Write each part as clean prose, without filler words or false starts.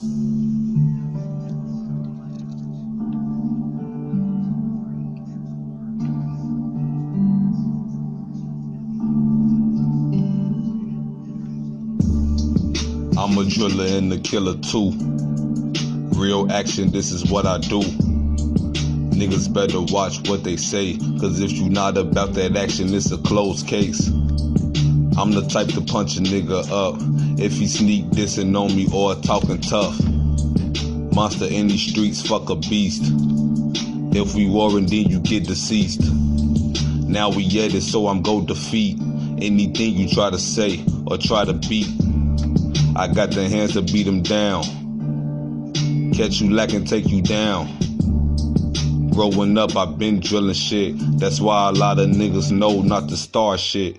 I'm a driller and a killer too. Real action, this is what I do. Niggas better watch what they say, cause if you not about that action, it's a closed case. I'm the type to punch a nigga up if he sneak dissing on me or talking tough. Monster in these streets, fuck a beast. If we warring, then you get deceased. Now we at it, so I'm go defeat anything you try to say or try to beat. I got the hands to beat them down. Catch you lacking, take you down. Growing up, I've been drilling shit. That's why a lot of niggas know not to start shit.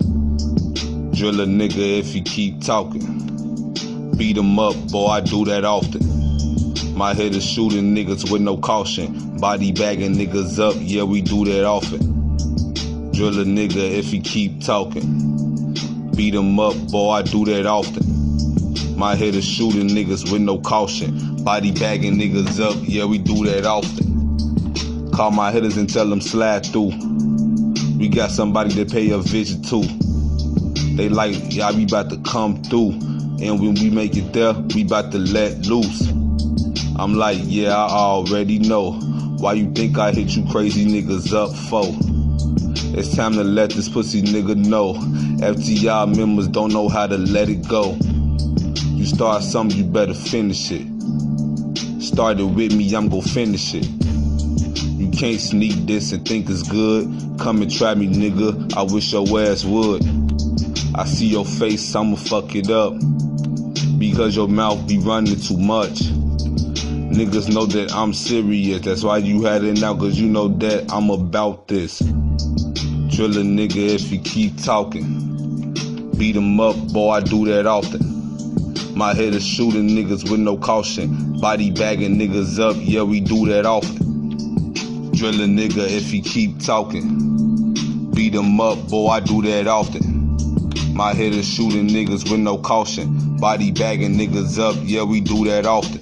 Drill a nigga if he keep talking. Beat him up, boy, I do that often. My head is shooting niggas with no caution. Body bagging niggas up, yeah, we do that often. Drill a nigga if he keep talking. Beat him up, boy, I do that often. My head is shooting niggas with no caution. Body bagging niggas up, yeah, we do that often. Call my hitters and tell them slide through. We got somebody that pay a visit too. They like, yeah, we about to come through. And when we make it there, we about to let loose. I'm like, yeah, I already know. Why you think I hit you crazy niggas up for? It's time to let this pussy nigga know. FTR members don't know how to let it go. You start something, you better finish it. Started with me, I'm gon' finish it. You can't sneak this and think it's good. Come and try me, nigga, I wish your ass would. I see your face, I'ma fuck it up. Because your mouth be running too much. Niggas know that I'm serious, that's why you had it now, cause you know that I'm about this. Drill a nigga if he keep talking. Beat him up, boy, I do that often. My head is shooting niggas with no caution. Body bagging niggas up, yeah, we do that often. Drill a nigga if he keep talking. Beat him up, boy, I do that often. My head is shooting niggas with no caution. Body bagging niggas up, yeah, we do that often.